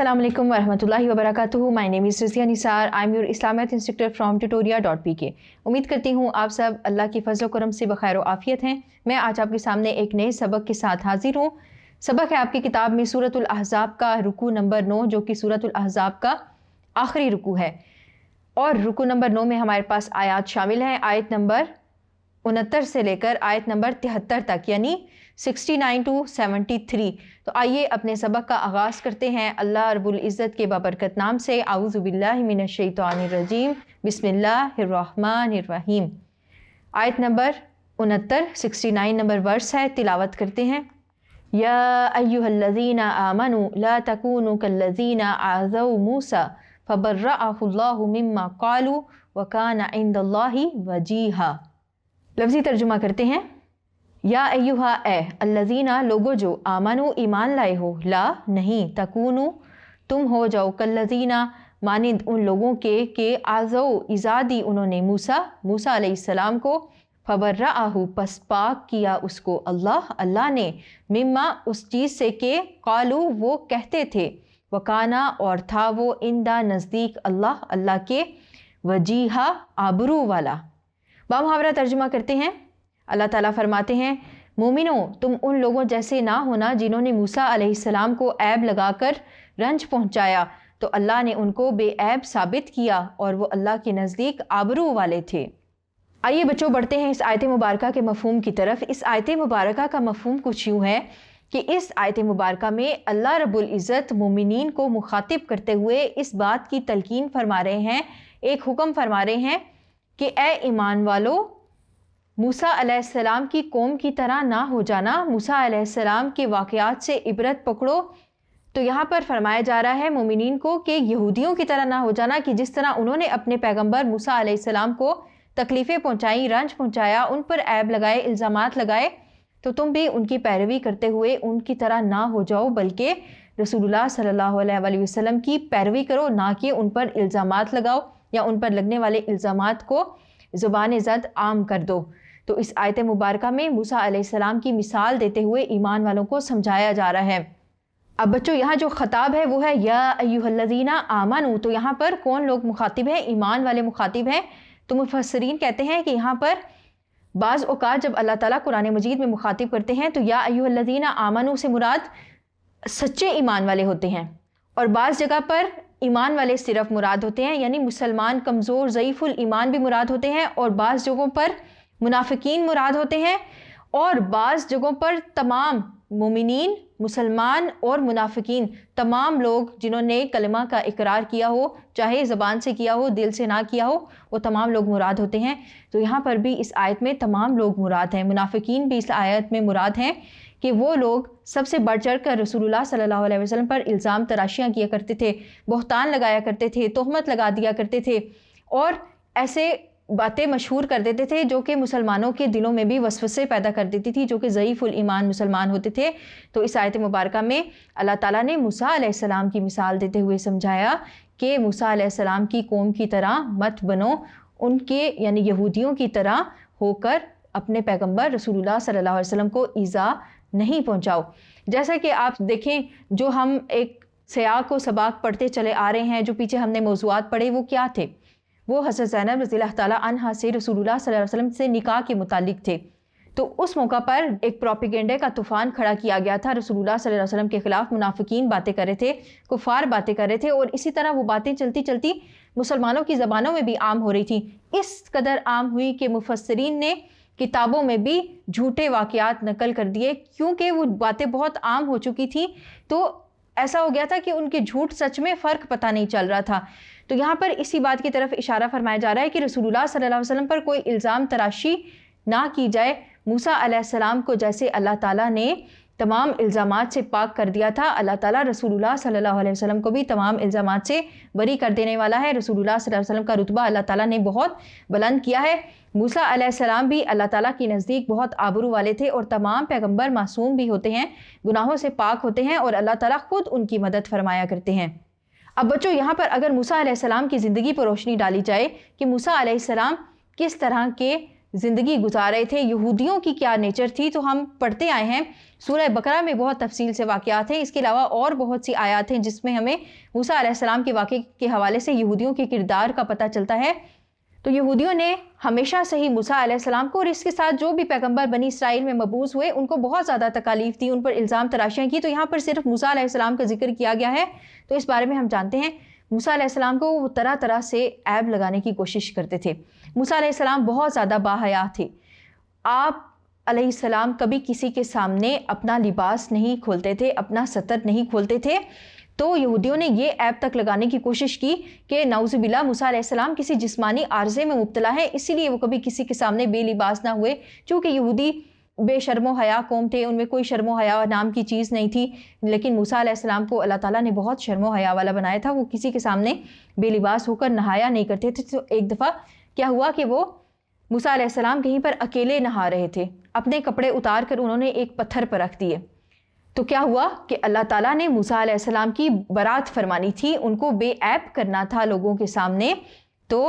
Assalamu alaikum warahmatullahi wabarakatuh. My name is Rizia Nisar. I'm your Islamic instructor from tutoria.pk. उम्मीद करती हूँ आप सब अल्लाह की फजल करम से बखैर व आफियत हैं। मैं आज आपके सामने एक नए सबक के साथ हाजिर हूँ। सबक है आपकी किताब में सूरतुल अहज़ाब का रुकू नंबर 9, जो कि सूरतुल अहज़ाब का आखिरी रुकू है। और रुकू नंबर 9 में हमारे पास आयत शामिल हैं, आयत नंबर 69 से लेकर आयत नंबर 73 तक, यानी 69 टू 73। तो आइए अपने सबक का आगाज़ करते हैं अल्लाह रब्बुल इज़्ज़त के बाबरकत नाम से। आऊज़ु बिल्लाहि मिनश शैतानिर रजीम, बिस्मिल्लाहिर रहमानिर रहीम। आयत नंबर 69, 69 नंबर वर्स है, तिलावत करते हैं। या अय्युहल्लज़ीना आमनू ला तकूनू कल्लज़ीना आज़ौ मूसा फबर्रअहुल्लाहु मिम्मा क़ालू व काना इंदल्लाहि वजीहा। लफ्ज़ी तर्जुमा करते हैं। या अय्युहा ए, अल्लज़ीना लोगो जो, आमनु ईमान लाए हो, ला नहीं, तकूनु तुम हो जाओ, कल्लज़ीना मानिंद उन लोगों के आज़ो इज़ा दी उन्होंने मूसा अलैहिस्सलाम को, फबर्रअहु पस पाक किया उसको अल्लाह ने, मिम्मा उस चीज़ से के, क़ालू वो कहते थे, वकाना और था वो, इंदा नज़दीक अल्लाह के, वजीहा आबरू वाला। बामुहावरा तर्जुमा करते हैं। अल्लाह ताला फरमाते हैं, मोमिनो तुम उन लोगों जैसे ना होना जिन्होंने मूसा अलैहिस्सलाम को ऐब लगाकर रंज पहुंचाया, तो अल्लाह ने उनको बेऐब साबित किया और वो अल्लाह के नज़दीक आबरू वाले थे। आइए बच्चों बढ़ते हैं इस आयत मुबारका के मफ़हूम की तरफ। इस आयत मुबारका का मफ़हूम कुछ यूँ है कि इस आयत मुबारका में अल्लाह रब्बुल इज़्ज़त मोमिनीन को मुखातिब करते हुए इस बात की तलकीन फरमा रहे हैं, एक हुक्म फरमा रहे हैं कि ए ईमान वालो, मूसा अलैहिस्सलाम की कौम की तरह ना हो जाना, मूसा अलैहिस्सलाम के वाक़यात से इबरत पकड़ो। तो यहाँ पर फरमाया जा रहा है मोमिनीन को कि यहूदियों की तरह ना हो जाना, कि जिस तरह उन्होंने अपने पैगंबर मूसा अलैहिस्सलाम को तकलीफ़ें पहुँचाई, रंज पहुँचाया, उन पर ऐब लगाए, इल्ज़ामात लगाए, तो तुम भी उनकी पैरवी करते हुए उनकी तरह ना हो जाओ, बल्कि रसूलुल्लाह सल्लल्लाहु अलैहि वसल्लम की पैरवी करो, ना कि उन पर इल्ज़ामात लगाओ या उन पर लगने वाले इल्ज़ामात को ज़ुबान ज़द आम कर दो। तो इस आयत मुबारका में मूसा अलैहिस्सलाम की मिसाल देते हुए ईमान वालों को समझाया जा रहा है। अब बच्चों यहाँ जो खताब है वो है या अय्युहल्लज़ीना आमनू। तो यहाँ पर कौन लोग मुखातिब हैं? ईमान वाले मुखातिब हैं। तो मुफस्सिरीन कहते हैं कि यहाँ पर बाज़ औक़ात जब अल्लाह ताला कुरान मजीद में मुखातिब करते हैं तो या अय्युहल्लज़ीना आमनू से मुराद सच्चे ईमान वाले होते हैं, और बाज़ जगह पर ईमान वाले सिर्फ मुराद होते हैं, यानी मुसलमान कमज़ोर ज़ईफ़ुल ईमान भी मुराद होते हैं, और बाज़ जगहों पर मुनाफिकीन मुराद होते हैं, और बाज़ जगहों पर तमाम मोमिनीन, मुसलमान और मुनाफिकीन, तमाम लोग जिन्होंने कलमा का इकरार किया हो, चाहे ज़बान से किया हो, दिल से ना किया हो, वो तमाम लोग मुराद होते हैं। तो यहाँ पर भी इस आयत में तमाम लोग मुराद हैं। मुनाफिकीन भी इस आयत में मुराद हैं कि वो लोग सबसे बढ़ चढ़ कर रसूलुल्लाह सल्लल्लाहु अलैहि वसल्लम पर इल्ज़ाम तराशियाँ किया करते थे, बहतान लगाया करते थे, तोहमत लगा दिया करते थे, और ऐसे बातें मशहूर कर देते थे जो कि मुसलमानों के दिलों में भी वसवसे पैदा कर देती थी, जो कि ज़ईफ़ुल ईमान मुसलमान होते थे। तो इस आयत मुबारका में अल्लाह ताला ने मूसा अलैहिस्सलाम की मिसाल देते हुए समझाया कि मूसा अलैहिस्सलाम की कौम की तरह मत बनो, उनके यानी यहूदियों की तरह होकर अपने पैगंबर रसूलुल्लाह सल्लल्लाहु अलैहि वसल्लम को ईज़ा नहीं पहुँचाओ। जैसा कि आप देखें, जो हम एक सियाक व सबाक पढ़ते चले आ रहे हैं, जो पीछे हमने मौज़ूआत पढ़े वो क्या थे? वो हज़रत ज़ैनब रज़ियल्लाहु ताला अन्हा से रसूलुल्लाह सल्लल्लाहु अलैहि वसल्लम से निकाह के मुतालिक थे। तो उस मौका पर एक प्रोपेगेंडे का तूफ़ान खड़ा किया गया था, रसूलुल्लाह सल्लल्लाहु अलैहि वसल्लम के ख़िलाफ़ मुनाफिकीन बातें कर रहे थे, कुफ़ार बातें कर रहे थे, और इसी तरह वो बातें चलती चलती मुसलमानों की ज़बानों में भी आम हो रही थी। इस कदर आम हुई कि मुफस्सिरीन ने किताबों में भी झूठे वाक़यात नकल कर दिए, क्योंकि वो बातें बहुत आम हो चुकी थी। तो ऐसा हो गया था कि उनके झूठ सच में फ़र्क पता नहीं चल रहा था। तो यहाँ पर इसी बात की तरफ इशारा फरमाया जा रहा है कि रसूलुल्लाह सल्लल्लाहु अलैहि वसल्लम पर कोई इल्ज़ाम तराशी ना की जाए। मूसा अलैहिस्सलाम को जैसे अल्लाह ताला ने तमाम इल्ज़ामात से पाक कर दिया था, अल्लाह ताला रसूलुल्लाह सल्लल्लाहु अलैहि वसल्लम को भी तमाम इल्ज़ामात से बरी कर देने वाला है। रसूलुल्लाह सल्लल्लाहु अलैहि वसल्लम का रुतबा अल्लाह ताला ने बहुत बुलंद किया है। मूसा अलैहिस्सलाम भी अल्लाह ताला के नज़दीक बहुत आबरू वाले थे, और तमाम पैगंबर मासूम भी होते हैं, गुनाहों से पाक होते हैं, और अल्लाह ताला खुद उनकी मदद फरमाया करते हैं। अब बच्चों यहाँ पर अगर मूसा अलैहिस्सलाम की ज़िंदगी पर रोशनी डाली जाए कि मूसा अलैहिस्सलाम किस तरह के زندگی گزار رہے تھے، یہودیوں کی کیا نیچر تھی، تو ہم پڑھتے آئے ہیں سورہ بقرہ میں بہت تفصیل سے واقعات ہیں۔ اس کے علاوہ اور بہت سی آیات ہیں جس میں ہمیں موسیٰ علیہ السلام کے واقعے کے حوالے سے یہودیوں کے کردار کا پتہ چلتا ہے۔ تو یہودیوں نے ہمیشہ سے ہی موسیٰ علیہ السلام کو اور اس کے ساتھ جو بھی پیغمبر بنی اسرائیل میں مبعوث ہوئے ان کو بہت زیادہ تکالیف دی، ان پر الزام تراشیاں کی۔ تو یہاں پر صرف موسیٰ علیہ السلام کا ذکر کیا گیا ہے، تو اس بارے میں ہم جانتے ہیں موسیٰ علیہ السلام کو وہ طرح طرح سے عیب لگانے کی کوشش کرتے تھے۔ موسیٰ علیہ السلام بہت زیادہ باحیا تھے۔ آپ علیہ السلام کبھی کسی کے سامنے اپنا لباس نہیں کھولتے تھے، اپنا ستر نہیں کھولتے تھے۔ تو یہودیوں نے یہ عیب تک لگانے کی کوشش کی کہ نعوذ باللہ موسیٰ علیہ السلام کسی جسمانی عارضے میں مبتلا ہے، اسی لیے وہ کبھی کسی کے سامنے بے لباس نہ ہوئے۔ چونکہ یہودی بے شرم و حیا قوم تھے، ان میں کوئی شرم و حیا نام کی چیز نہیں تھی، لیکن موسیٰ علیہ السلام کو اللہ تعالیٰ نے بہت شرم و حیا والا بنایا تھا۔ وہ کسی کے سامنے بے لباس ہو کر نہایا نہیں کرتے تھے۔ تو ایک دفعہ کیا ہوا کہ وہ موسیٰ علیہ السلام کہیں پر اکیلے نہا رہے تھے، اپنے کپڑے اتار کر انہوں نے ایک پتھر پر رکھ دیے۔ تو کیا ہوا کہ اللہ تعالیٰ نے موسیٰ علیہ السلام کی برات فرمانی تھی، ان کو بے عیب کرنا تھا لوگوں کے سامنے، تو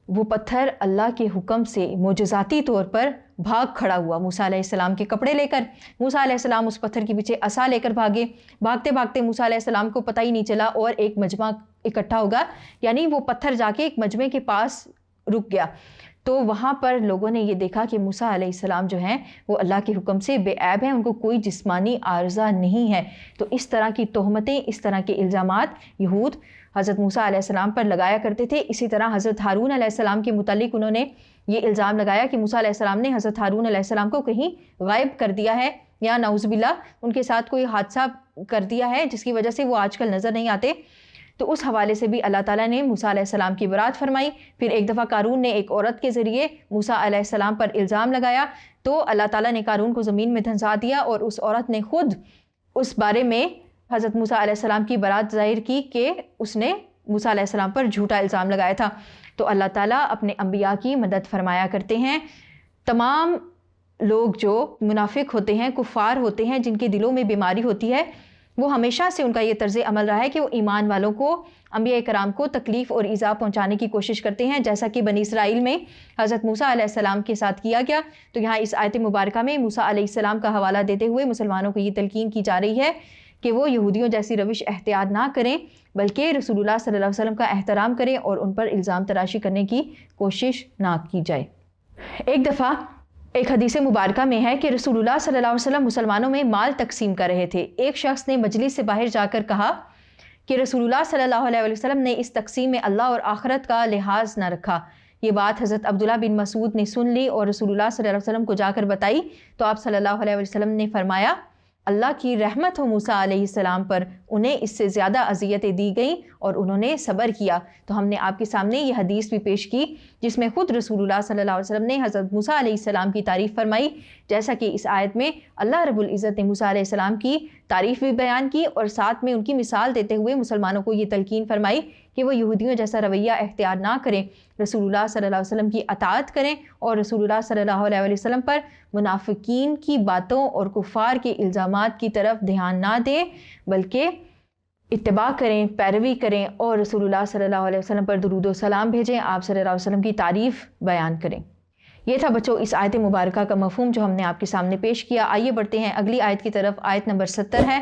وہ پتھر اللہ کے حکم سے معجزاتی طور پر بھاگ کھڑا ہوا موسیٰ علیہ السلام کے کپڑے لے کر۔ موسیٰ علیہ السلام اس پتھر کے پیچھے عصا لے کر بھاگے، بھاگتے بھاگتے موسیٰ علیہ السلام کو پتہ ہی نہیں چلا اور ایک مجمع اکٹھا ہوگا، یعنی وہ پتھر جا کے ایک مجمع کے پاس رک گیا۔ تو وہاں پر لوگوں نے یہ دیکھا کہ موسیٰ علیہ السلام جو ہیں وہ اللہ کے حکم سے بے عیب ہیں، ان کو کوئی جسمانی عارضہ نہیں ہے۔ تو اس طرح کی تہمتیں، اس طرح کے الزامات یہود حضرت موسیٰ علیہ السلام پر لگایا کرتے تھے۔ اسی طرح حضرت ہارون علیہ السلام کے متعلق انہوں نے یہ الزام لگایا کہ موسیٰ علیہ السلام نے حضرت ہارون علیہ السلام کو کہیں غائب کر دیا ہے، یا نعوذ باللہ ان کے ساتھ کوئی حادثہ کر دیا ہے جس کی وجہ سے وہ آج کل نظر نہیں آتے۔ تو اس حوالے سے بھی اللہ تعالیٰ نے موسیٰ علیہ السلام کی برات فرمائی۔ پھر ایک دفعہ قارون نے ایک عورت کے ذریعے موسیٰ علیہ السلام پر الزام لگایا، تو اللہ تعالیٰ نے قارون کو زمین میں دھنسا دیا، اور اس عورت نے خود اس بارے میں حضرت موسیٰ علیہ السلام کی برات ظاہر کی کہ اس نے موسیٰ علیہ السلام پر جھوٹا الزام لگایا تھا۔ تو اللہ تعالیٰ اپنے انبیاء کی مدد فرمایا کرتے ہیں۔ تمام لوگ جو منافق ہوتے ہیں، کفار ہوتے ہیں، جن کے دلوں میں بیماری ہوتی ہے، وہ ہمیشہ سے ان کا یہ طرز عمل رہا ہے کہ وہ ایمان والوں کو، انبیاء کرام کو تکلیف اور ایذا پہنچانے کی کوشش کرتے ہیں، جیسا کہ بنی اسرائیل میں حضرت موسیٰ علیہ السلام کے ساتھ کیا گیا۔ تو یہاں اس آیت مبارکہ میں موسیٰ علیہ السلام کا حوالہ دیتے ہوئے مسلمانوں کو یہ تلقین کی جا رہی ہے کہ وہ یہودیوں جیسی روش اختیار نہ کریں، بلکہ رسول اللہ صلی اللہ علیہ وسلم کا احترام کریں اور ان پر الزام تراشی کرنے کی کوشش نہ کی جائے۔ ایک دفعہ ایک حدیث مبارکہ میں ہے کہ رسول اللہ صلی اللہ علیہ وسلم مسلمانوں میں مال تقسیم کر رہے تھے۔ ایک شخص نے مجلس سے باہر جا کر کہا کہ رسول اللہ صلی اللہ علیہ وسلم نے اس تقسیم میں اللہ اور آخرت کا لحاظ نہ رکھا۔ یہ بات حضرت عبداللہ بن مسعود نے سن لی اور رسول اللہ صلی اللہ علیہ وسلم کو جا کر بتائی، تو آپ صلی اللہ علیہ وسلم نے فرمایا، اللہ کی رحمت ہو موسیٰ علیہ السلام پر، انہیں اس سے زیادہ اذیتیں دی گئیں اور انہوں نے صبر کیا۔ تو ہم نے آپ کے سامنے یہ حدیث بھی پیش کی جس میں خود رسول اللہ صلی اللہ علیہ وسلم نے حضرت موسیٰ علیہ السلام کی تعریف فرمائی، جیسا کہ اس آیت میں اللہ رب العزت نے موسیٰ علیہ السلام کی تعریف بھی بیان کی، اور ساتھ میں ان کی مثال دیتے ہوئے مسلمانوں کو یہ تلقین فرمائی کہ وہ یہودیوں جیسا رویہ اختیار نہ کریں، رسول اللہ صلی اللہ علیہ وسلم کی اطاعت کریں، اور رسول اللہ صلی اللہ علیہ وسلم پر منافقین کی باتوں اور کفار کے الزامات کی طرف دھیان نہ دیں، بلکہ اتباع کریں، پیروی کریں، اور رسول اللہ صلی اللہ علیہ وسلم پر درود و سلام بھیجیں، آپ صلی اللہ علیہ وسلم کی تعریف بیان کریں۔ یہ تھا بچوں اس آیت مبارکہ کا مفہوم جو ہم نے آپ کے سامنے پیش کیا۔ آئیے بڑھتے ہیں اگلی آیت کی طرف۔ آیت نمبر 70 ہے۔